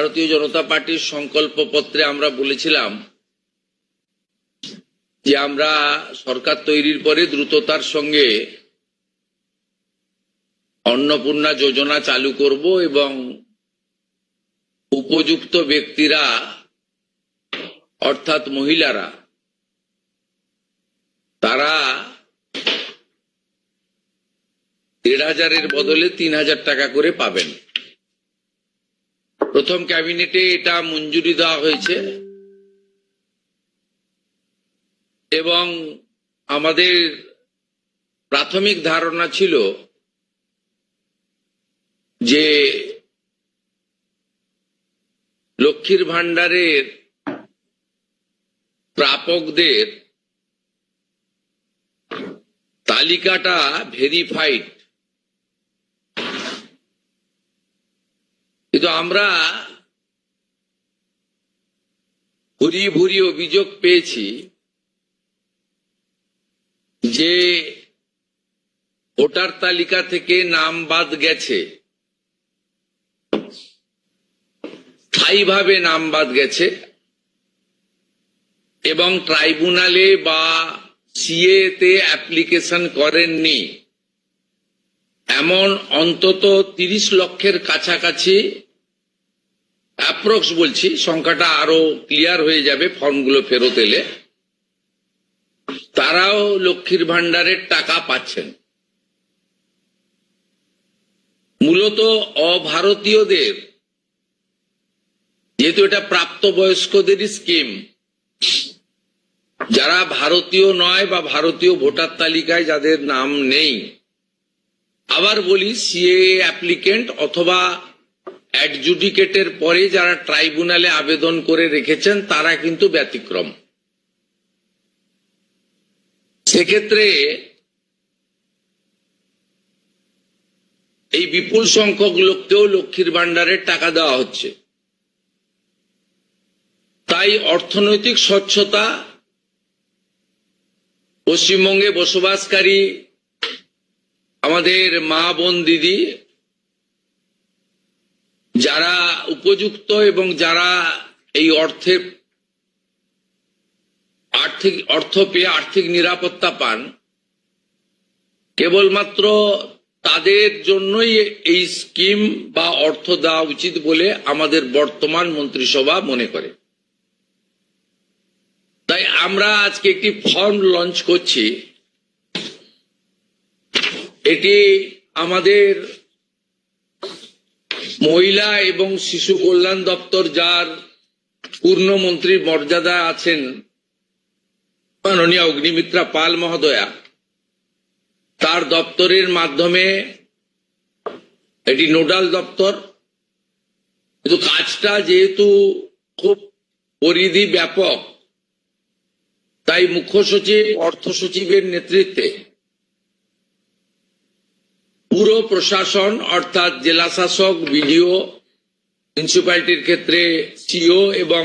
ভারতীয় জনতা পার্টির সংকল্প পত্রে আমরা বলেছিলাম যে আমরা সরকার তৈরির পরে দ্রুততার সঙ্গে অন্নপূর্ণা যোজনা চালু করব এবং উপযুক্ত ব্যক্তিরা অর্থাৎ মহিলারা তারা ১,৫০০-এর বদলে ৩,০০০ টাকা করে পাবেন। প্রথম ক্যাবিনেটে এটা মঞ্জুরি দেওয়া হয়েছে এবং আমাদের প্রাথমিক ধারণা ছিল যে লক্ষ্মীর ভান্ডারের প্রাপকদের তালিকাটা ভেরিফাইড, কিন্তু আমরা ভুরি ভুরি অভিযোগ পেয়েছি যে ভোটার তালিকা থেকে নাম বাদ গেছে, স্থায়ীভাবে নাম বাদ গেছে এবং ট্রাইব্যুনালে বা সিএ তে অ্যাপ্লিকেশন করেননি এমন অন্তত ৩০ লক্ষের কাছাকাছি, অ্যাপ্রক্স বলছি, সংখ্যাটা আরো ক্লিয়ার হয়ে যাবে ফর্মগুলো ফেরত এলে, তারাও লক্ষ্মীর ভান্ডারের টাকা পাচ্ছেন। মূলত অভারতীয়দের, যেহেতু এটা প্রাপ্তবয়স্কদেরই স্কিম, যারা ভারতীয় নয় বা ভারতীয় ভোটার তালিকায় যাদের নাম নেই, আবার বলি সিএ অ্যাপ্লিকেন্ট অথবা অ্যাডজুডিকেটের পরে যারা ট্রাইব্যুনালে আবেদন করে রেখেছেন তারা কিন্তু ব্যতিক্রম। সেক্ষেত্রে এই বিপুল সংখ্যক লোককেও লক্ষ্মীর ভান্ডারের টাকা দেওয়া হচ্ছে। তাই অর্থনৈতিক স্বচ্ছতা, পশ্চিমবঙ্গে বসবাসকারী আমাদের মা বোন দিদি যারা উপযুক্ত এবং যারা এই অর্থ পেয়ে আর্থিক নিরাপত্তা পান, কেবলমাত্র তাদের জন্যই এই স্কিম বা অর্থ দেওয়া উচিত বলে আমাদের বর্তমান মন্ত্রিসভা মনে করে। তাই আমরা আজকে একটি ফর্ম লঞ্চ করছি। এটি আমাদের মহিলা এবং শিশু কল্যাণ দপ্তর, যার পূর্ণমন্ত্রীর মর্যাদা আছেন মাননীয় অগ্নিমিত্রা পাল মহোদয়া, তার দপ্তরের মাধ্যমে, এটি নোডাল দপ্তর, কিন্তু কাজটা যেহেতু খুব পরিধি ব্যাপক, তাই মুখ্য সচিব, অর্থ সচিবের নেতৃত্বে পুরো প্রশাসন অর্থাৎ জেলা শাসক, বিডিও, মিউনিসিপ্যালিটির ক্ষেত্রে সিও এবং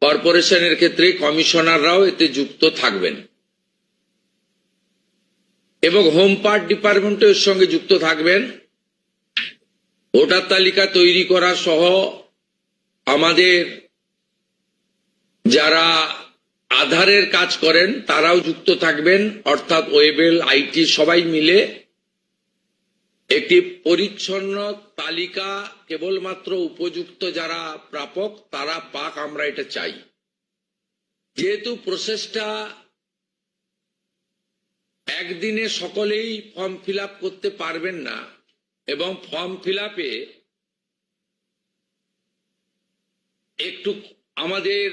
কর্পোরেশনের ক্ষেত্রে কমিশনাররাও এতে যুক্ত থাকবেন এবং হোম পার্ট ডিপার্টমেন্টও এর সঙ্গে যুক্ত থাকবেন। ভোটার তালিকা তৈরি করা সহ আমাদের যারা আধারের কাজ করেন তারাও যুক্ত থাকবেন, অর্থাৎ ওয়েবেল, আইটি সবাই মিলে একটি পরিচ্ছন্ন তালিকা কেবলমাত্র উপযুক্ত যারা প্রাপক তারা পাক, আমরা এটা চাই। যেহেতু প্রসেসটা একদিনে সকলেই ফর্ম ফিল আপ করতে পারবেন না এবং ফর্ম ফিল আপে একটু আমাদের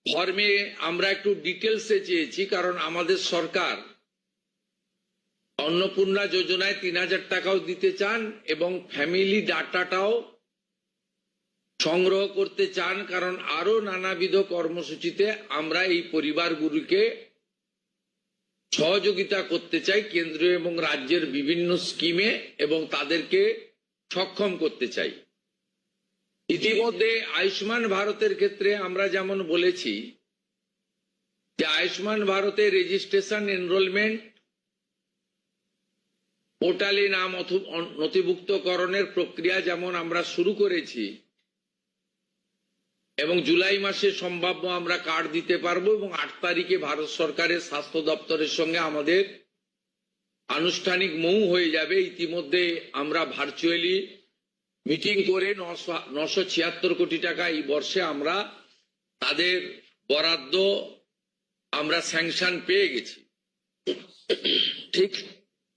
ফর্মে আমরা একটু ডিটেলসে চেয়েছি, কারণ আমাদের সরকার অন্নপূর্ণা যোজনায় ৩,০০০ টাকাও দিতে চান এবং ফ্যামিলি ডাটাটাও সংগ্রহ করতে চান, কারণ আরো নানাবিধ কর্মসূচিতে আমরা এই পরিবারগুলিকে সহযোগিতা করতে চাই কেন্দ্রীয় এবং রাজ্যের বিভিন্ন স্কিমে এবং তাদেরকে সক্ষম করতে চাই। ইতিমধ্যে আয়ুষ্মান ভারতের ক্ষেত্রে আমরা যেমন বলেছি যে আয়ুষ্মান ভারতের রেজিস্ট্রেশন, এনরোলমেন্ট, পোর্টালে নাম নথিভুক্তকরণের প্রক্রিয়া যেমন আমরা শুরু করেছি, এবং জুলাই মাসে সম্ভাব্য আমরা কার্ড দিতে পারবো এবং 8 তারিখে ভারত সরকারের স্বাস্থ্য দপ্তরের সঙ্গে আমাদের আনুষ্ঠানিক মৌ হয়ে যাবে। ইতিমধ্যে আমরা ভার্চুয়ালি মিটিং করে 976 কোটি টাকা এই বর্ষে আমরা তাদের বরাদ্দ আমরা স্যাংশন পেয়ে গেছি। ঠিক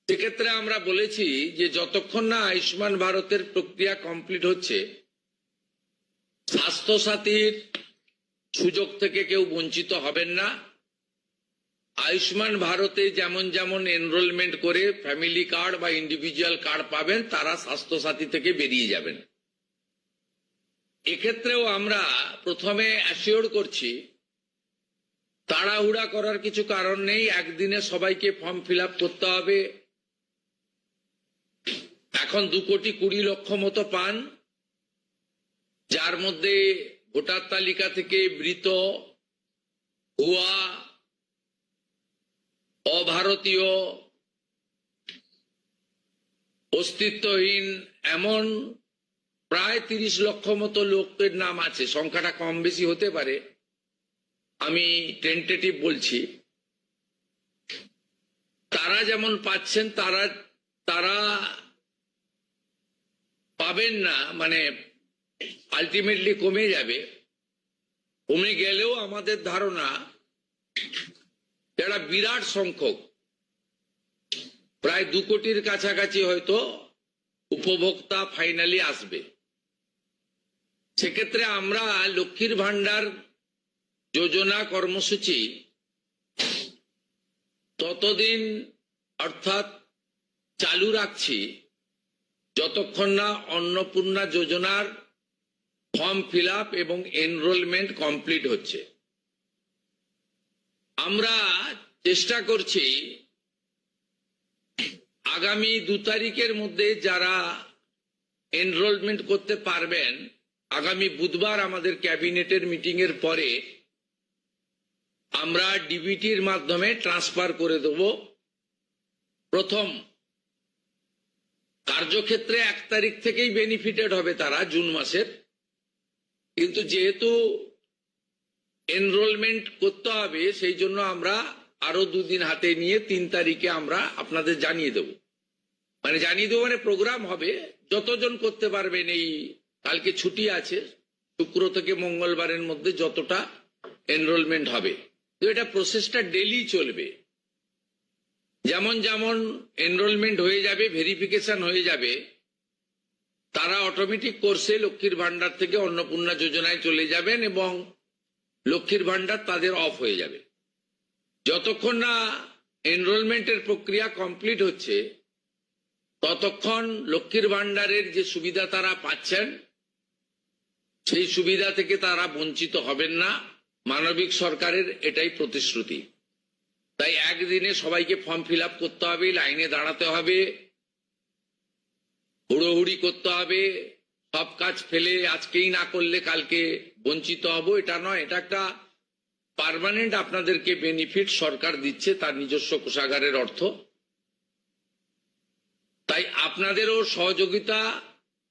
সেক্ষেত্রে আমরা বলেছি যে যতক্ষণ না আয়ুষ্মান ভারতের প্রক্রিয়া কমপ্লিট হচ্ছে, স্বাস্থ্যসাথীর সুযোগ থেকে কেউ বঞ্চিত হবেন না। আয়ুষ্মান ভারতে যেমন যেমন এনরোলমেন্ট করে ফ্যামিলি কার্ড বা ইন্ডিভিজুয়াল কার্ড পাবেন, তারা স্বাস্থ্যসাথী থেকে বেরিয়ে যাবেন। এক্ষেত্রেও আমরা প্রথমে অ্যাসিওর করছি, তাড়াহুড়া করার কিছু কারণ নেই। একদিনে সবাইকে ফর্ম ফিল আপ করতে হবে। এখন 2,20,00,000 মতো পান, যার মধ্যে ভোটার তালিকা থেকে মৃত, ভুয়া, অভারতীয়, অস্তিত্বহীন এমন প্রায় 30 লক্ষ মতো লোকের নাম আছে। সংখ্যাটা কম বেশি হতে পারে, আমি টেন্টেটিভ বলছি। তারা যেমন পাচ্ছেন তারা পাবেন না, মানে আলটিমেটলি কমে যাবে। কমে গেলেও আমাদের ধারণা যারা বিরাট সংখ্যক, প্রায় 2 কোটির কাছাকাছি হয়তো উপভোক্তা ফাইনালি আসবে। সেক্ষেত্রে আমরা লক্ষ্মীর ভান্ডার যোজনা কর্মসূচি ততদিন অর্থাৎ চালু রাখছি যতক্ষণ না অন্নপূর্ণা যোজনার ফর্ম ফিল আপ এবং এনরোলমেন্ট কমপ্লিট হচ্ছে। আমরা চেষ্টা করছি আগামী 2 তারিখের মধ্যে যারা এনরোলমেন্ট করতে পারবেন, আগামী বুধবার আমাদের ক্যাবিনেটের মিটিং এর পরে আমরা ডিবিটির মাধ্যমে ট্রান্সফার করে দেব। প্রথম কার্যক্ষেত্রে 1 তারিখ থেকেই বেনিফিটেড হবে তারা, জুন মাসের। কিন্তু যেহেতু এনরোলমেন্ট করতে হবে, সেই জন্য আমরা আরো 2 দিন হাতে নিয়ে 3 তারিখে আমরা আপনাদের জানিয়ে দেব। মানে প্রোগ্রাম হবে, যতজন করতে পারবেন। এই কালকে ছুটি আছে, শুক্র থেকে মঙ্গলবারের মধ্যে যতটা এনরোলমেন্ট হবে। তো এটা প্রসেসটা ডেলি চলবে। যেমন যেমন এনরোলমেন্ট হয়ে যাবে, ভেরিফিকেশন হয়ে যাবে, তারা অটোমেটিক কোর্সে লক্ষ্মীর ভান্ডার থেকে অন্নপূর্ণা যোজনায় চলে যাবেন এবং লক্ষ্মীর ভান্ডার তাদের অফ হয়ে যাবে। যতক্ষণ না এনরোলমেন্টের প্রক্রিয়া কমপ্লিট হচ্ছে, ততক্ষণ লক্ষ্মীর ভান্ডারের যে সুবিধা তারা পাচ্ছেন, সেই সুবিধা থেকে তারা বঞ্চিত হবেন না। মানবিক সরকারের এটাই প্রতিশ্রুতি। তাই একদিনে সবাইকে ফর্ম ফিল আপ করতে হবে, লাইনে দাঁড়াতে হবে, হুড়োহুড়ি করতে হবে, সব কাজ ফেলে আজকেই না করলে কালকে বঞ্চিত হব, এটা নয়। এটা একটা পার্মানেন্ট আপনাদেরকে বেনিফিট সরকার দিচ্ছে তার নিজস্ব কোষাগারের অর্থ। তাই আপনাদেরও সহযোগিতা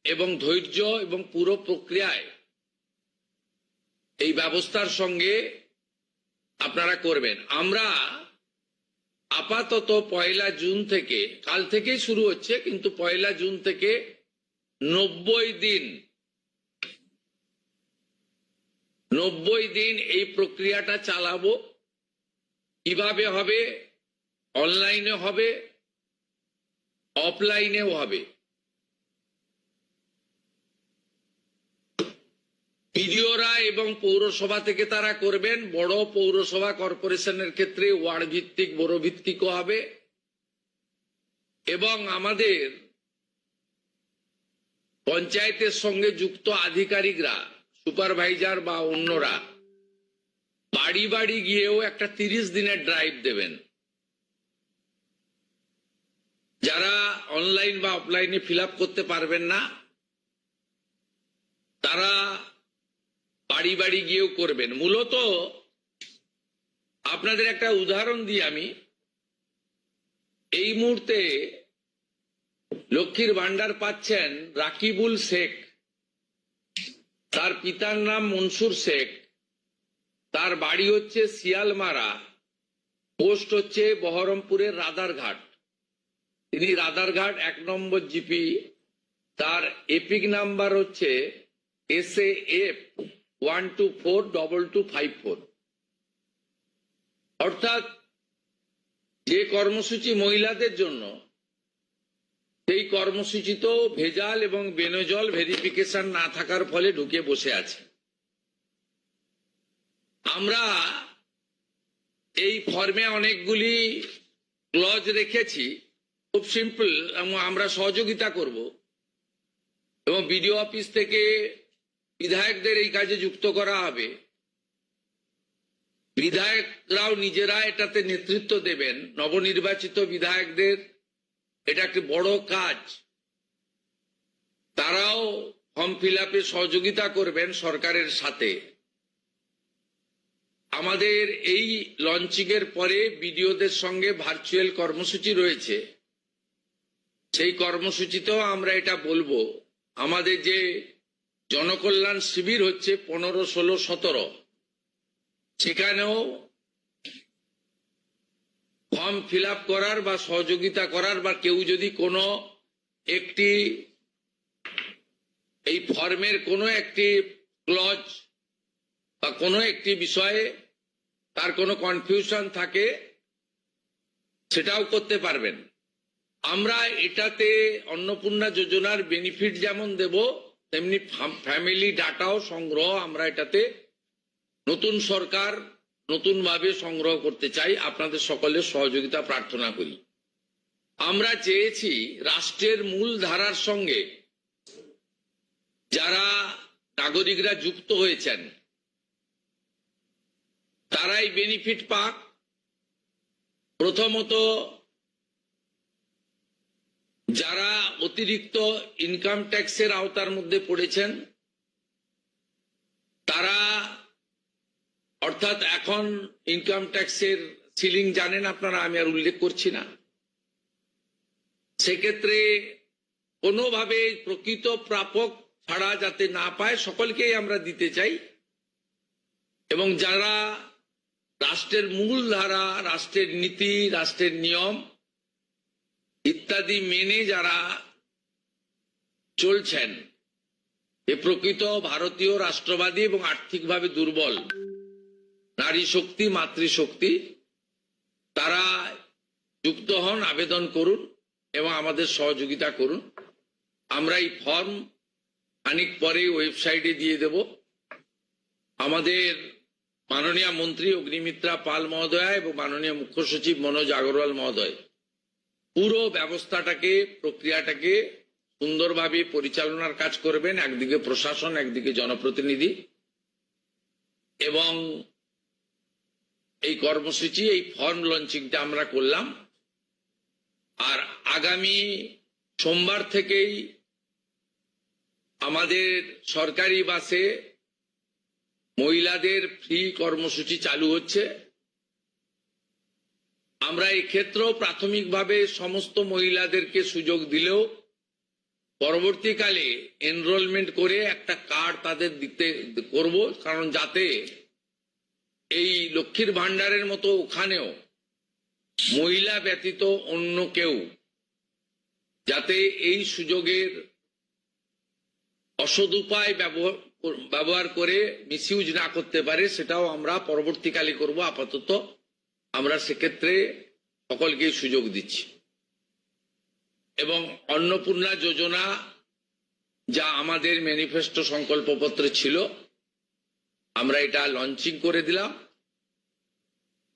এবং ধৈর্য এবং পুরো প্রক্রিয়ায় এই ব্যবস্থার সঙ্গে আপনারা করবেন। আমরা আপাতত 1 জুন থেকে, কাল থেকেই শুরু হচ্ছে, কিন্তু 1 জুন থেকে 90 দিন এই প্রক্রিয়াটা চালাবো। কিভাবে হবে? অনলাইনে হবে, অফলাইনেও হবে। বিডিওরা এবং পৌরসভা থেকে তারা করবেন। বড় পৌরসভা কর্পোরেশনের ক্ষেত্রে ওয়ার্ড ভিত্তিক, বড় ভিত্তিকও হবে। এবং আমাদের পঞ্চায়েতের সঙ্গে যুক্ত আধিকারিকরা, সুপারভাইজার বা অন্যরা বাড়ি বাড়ি গিয়েও একটা 30 দিনের ড্রাইভ দেবেন। যারা অনলাইন বা অফলাইনে ফিল আপ করতে পারবেন না, তারা বাড়ি বাড়ি গিয়েও করবেন। মূলত আপনাদের একটা উদাহরণ দিই আমি। এই মুহূর্তে লক্ষ্মীর ভান্ডার পাচ্ছেন রাকিবুল শেখ, তার পিতার নাম মনসুর শেখ, তার বাড়ি হচ্ছে শিয়ালমারা, পোস্ট হচ্ছে বহরমপুরের রাদারঘাট। তিনি রাদারঘাট 1 নম্বর জিপি, তার এপিক নাম্বার হচ্ছে SAF 1242254। অর্থাৎ যে কর্মসূচি মহিলাদের জন্য, সেই কর্মসূচি তো ভেজাল এবং বেনজল ভেরিফিকেশন না থাকার ফলে ঢুকে বসে আছে। আমরা এই ফর্মে অনেকগুলি ক্লজ রেখেছি, খুব সিম্পল, এবং আমরা সহযোগিতা করব এবং বিডিও অফিস থেকে বিধায়কদের এই কাজে যুক্ত করা হবে। বিধায়করাও নিজেরা এটাতে নেতৃত্ব দেবেন। নবনির্বাচিত বিধায়কদের এটা একটি বড় কাজ, তারাও ফর্ম ফিল আপে সহযোগিতা করবেন সরকারের সাথে। আমাদের এই লঞ্চিং এর পরে বিডিওদের সঙ্গে ভার্চুয়াল কর্মসূচি রয়েছে, সেই কর্মসূচিতেও আমরা এটা বলবো। আমাদের যে জনকল্যাণ শিবির হচ্ছে 15, 16, 17, সেখানেও ফর্ম ফিল আপ করার বা সহযোগিতা করার, বা কেউ যদি কোনো একটি এই ফর্মের কোনো একটি ক্লজ বা কোনো একটি বিষয়ে তার কোনো কনফিউশন থাকে, সেটাও করতে পারবেন। আমরা এটাতে অন্নপূর্ণা যোজনার বেনিফিট যেমন দেব, তেমনি ফ্যামিলি ডাটাও সংগ্রহ আমরা এটাতে নতুন সরকার নতুনভাবে সংগ্রহ করতে চাই। আপনাদের সকলের সহযোগিতা প্রার্থনা করি। আমরা চেয়েছি রাষ্ট্রের মূল ধারার সঙ্গে যারা নাগরিকরা যুক্ত হয়েছেন তারাই বেনিফিট পাক। প্রথমত, যারা অতিরিক্ত ইনকাম ট্যাক্সের আওতার মধ্যে পড়েছেন তারা, অর্থাৎ এখন ইনকাম ট্যাক্সের সিলিং জানেন আপনারা, আমি আর উল্লেখ করছি না। সেক্ষেত্রে কোনোভাবে প্রকৃত প্রাপক ছাড়া যাতে না পায়, সকলকেই আমরা দিতে চাই। এবং যারা রাষ্ট্রের মূল ধারা, রাষ্ট্রের নীতি, রাষ্ট্রের নিয়ম ইত্যাদি মেনে যারা চলছেন, এ প্রকৃত ভারতীয় রাষ্ট্রবাদী এবং আর্থিকভাবে দুর্বল নারী শক্তি, মাতৃশক্তি, তারা যুক্ত হন, আবেদন করুন এবং আমাদের সহযোগিতা করুন। আমরা এই ফর্ম খানিক পরে ওয়েবসাইটে দিয়ে দেব। আমাদের মাননীয় মন্ত্রী অগ্নিমিত্রা পাল মহোদয়া এবং মাননীয় মুখ্য সচিব মনোজ আগরওয়াল মহোদয় পুরো ব্যবস্থাটাকে, প্রক্রিয়াটাকে সুন্দরভাবে পরিচালনার কাজ করবেন। একদিকে প্রশাসন, একদিকে জনপ্রতিনিধি। এবং এই কর্মসূচি, এই ফর্ম লঞ্চিংটা আমরা করলাম। আর আগামী সোমবার থেকেই আমাদের সরকারি বাসে মহিলাদের ফ্রি কর্মসূচি চালু হচ্ছে। আমরা এই ক্ষেত্রেও প্রাথমিকভাবে সমস্ত মহিলাদেরকে সুযোগ দিলেও পরবর্তীকালে এনরোলমেন্ট করে একটা কার্ড তাদের দিতে করব, কারণ যাতে এই লক্ষ্মীর ভান্ডারের মতো ওখানেও মহিলা ব্যতীত অন্য কেউ যাতে এই সুযোগের অসদুপায় ব্যবহার করে মিসইউজ না করতে পারে, সেটাও আমরা পরবর্তীকালে করব। আপাতত আমরা সেক্ষেত্রে সকলকে সুযোগ দিচ্ছি। এবং অন্নপূর্ণা যোজনা, যা আমাদের ম্যানিফেস্টো সংকল্পপত্রে ছিল, আমরা এটা লঞ্চিং করে দিলাম।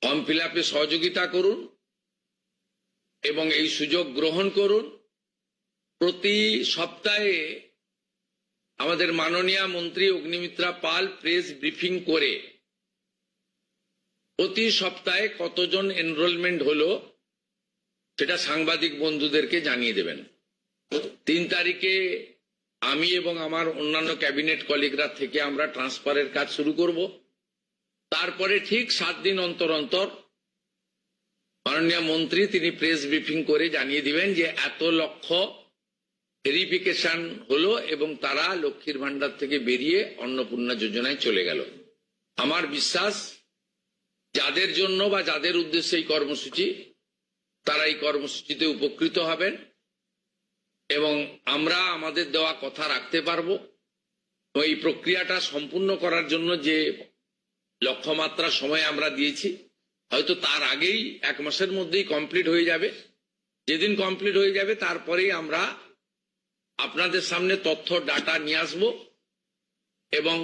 ফর্ম ফিল আপে সহযোগিতা করুন এবং এই সুযোগ গ্রহণ করুন। প্রতি সপ্তাহে আমাদের মাননীয় মন্ত্রী অগ্নিমিত্রা পাল প্রেস ব্রিফিং করে প্রতি সপ্তাহে কতজন এনরোলমেন্ট হলো সেটা সাংবাদিক বন্ধুদেরকে জানিয়ে দেবেন। 3 তারিখে আমি এবং আমার অন্যান্য ক্যাবিনেট কলিগরা থেকে আমরা ট্রান্সফারের কাজ শুরু করব। তারপরে ঠিক 7 দিন অন্তর অন্তর মাননীয় মন্ত্রী তিনি প্রেস ব্রিফিং করে জানিয়ে দিবেন যে এত লক্ষ ভেরিফিকেশন হলো এবং তারা লক্ষ্মীর ভান্ডার থেকে বেরিয়ে অন্নপূর্ণা যোজনায় চলে গেল। আমার বিশ্বাস যাদের জন্য বা যাদের উদ্দেশ্যে এই কর্মসূচি, তারা এই কর্মসূচিতে উপকৃত হবেন এবং আমরা আমাদের দেওয়া কথা রাখতে পারবো। এই প্রক্রিয়াটা সম্পূর্ণ করার জন্য যে লক্ষ্যমাত্রা সময় আমরা দিয়েছি, হয়তো তার আগেই 1 মাসের মধ্যেই কমপ্লিট হয়ে যাবে। যেদিন কমপ্লিট হয়ে যাবে তারপরেই আমরা আপনাদের সামনে তথ্য ডাটা নিয়ে আসব এবং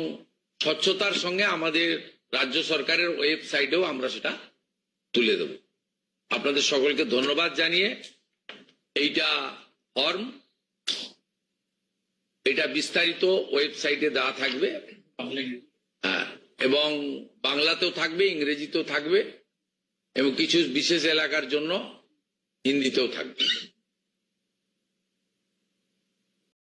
স্বচ্ছতার সঙ্গে আমাদের রাজ্য সরকারের ওয়েবসাইটেও আমরা সেটা তুলে দেব। আপনাদের সকলকে ধন্যবাদ জানিয়ে এইটা ফর্ম, এটা বিস্তারিত ওয়েবসাইটে দেওয়া থাকবে, হ্যাঁ, এবং বাংলাতেও থাকবে, ইংরেজিতেও থাকবে এবং কিছু বিশেষ এলাকার জন্য হিন্দিতেও থাকবে।